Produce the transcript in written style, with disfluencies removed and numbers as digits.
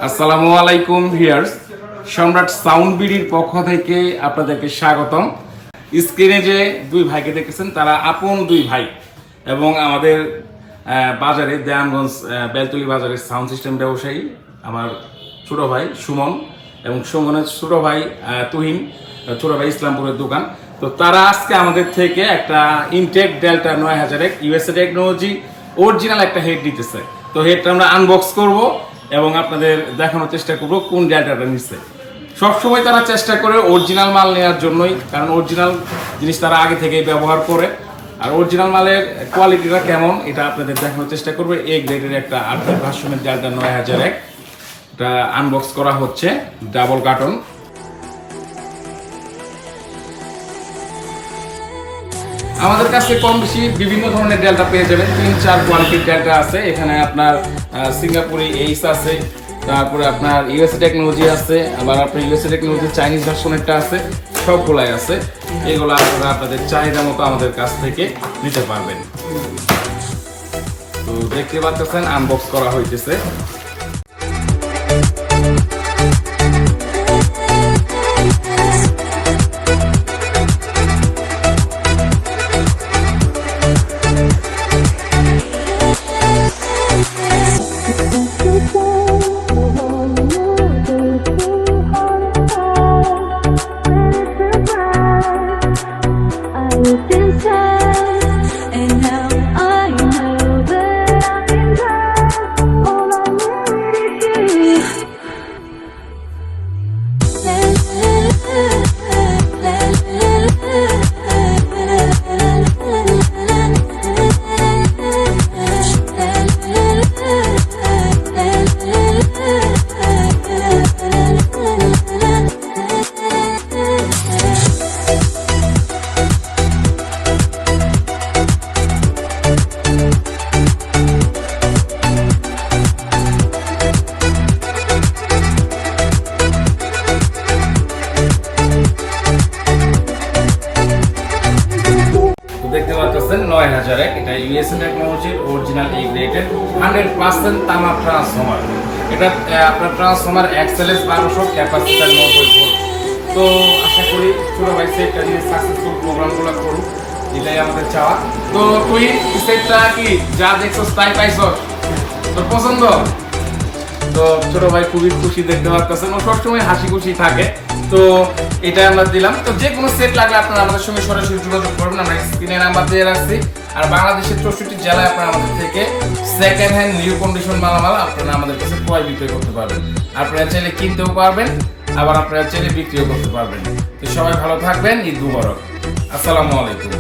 আসসালামু আলাইকুম ভিউয়ার্স, সম্রাট সাউন্ড বিডির পক্ষ থেকে আপনাদেরকে স্বাগতম। স্ক্রিনে যে দুই ভাইকে দেখেছেন তারা আপন দুই ভাই এবং আমাদের বাজারে দেয়ানগঞ্জ বেলতলি বাজারের সাউন্ড সিস্টেম ব্যবসায়ী আমার ছোট ভাই সুমন এবং সুমনের ছোট ভাই তুহিন, ছোট ভাই ইসলামপুরের দোকান। তো তারা আজকে আমাদের থেকে একটা intake Delta 9000 USA technology original একটা হেড দিতেছে। তো হেডটা আমরা আনবক্স করব এবং আপনাদের দেখানোর চেষ্টা করবো কোন ডেল্টাটা নিচ্ছে। সবসময় তারা চেষ্টা করে অরিজিনাল মাল নেওয়ার জন্যই, কারণ অরিজিনাল জিনিস তারা আগে থেকেই ব্যবহার করে। আর অরিজিনাল মালের কোয়ালিটিটা কেমন এটা আপনাদের দেখানোর চেষ্টা করবে। এই গ্রেডের একটা 8 ভার্সনের ডেল্টা 9001 এটা আনবক্স করা হচ্ছে, ডাবল কার্টন। আমাদের কাছে কম বেশি বিভিন্ন ধরনের ডেল্টা পেয়ে যাবেন, 3-4 কোয়ালিটির ডেল্টা আছে। এখানে আপনার সিঙ্গাপুরি এইস আছে, তারপরে আপনার ইউএসএ টেকনোলজি আছে, আবার আপনার ইউএসএ টেকনোলজি চাইনিজ ভার্সনেরটা আছে, সবগুলাই আছে। এগুলো আপনারা আপনাদের চাহিদা মতো আমাদের কাছ থেকে নিতে পারবেন। তো দেখতে পাচ্ছেন আনবক্স করা হইতেছে। দেখতে পাচ্ছেন 9001, এটা ইউএসএ টেকনোলজির অরিজিনাল এই গ্রেডের 100% তামা ট্রান্সফর্মার। এটা আপনার ট্রান্সফর্মার এক্সএলএস 1200, ক্যাপাসিটর 90 ভোল্ট। তো আশা করি ছোট ভাই সেটটা নিয়ে সাকসেসফুল প্রোগ্রামগুলো করুন, এটাই আমাদের চাওয়া। তো তুই সেটটা কি যা দেখছস তাই পাইছস, তোর পছন্দ? তো ছোট ভাই খুবই খুশি, দেখতে পাচ্ছেন ও সবসময় হাসি খুশি থাকে। তো এটা আমরা দিলাম। তো যে কোনো সেট লাগলে আপনারা আমাদের সঙ্গে সরাসরি যোগাযোগ করবেন, আমরা স্ক্রিনে নাম্বার দিয়ে রাখছি। আর বাংলাদেশের 64 জেলায় আপনারা আমাদের থেকে সেকেন্ড হ্যান্ড নিউ কন্ডিশন মালামাল আপনারা আমাদের কাছে ক্রয় বিক্রয় করতে পারবেন। আপনারা চাইলে কিনতেও পারবেন, আবার আপনারা চাইলে বিক্রিও করতে পারবেন। তো সবাই ভালো থাকবেন। ঈদ মুবারক। আসসালামু আলাইকুম।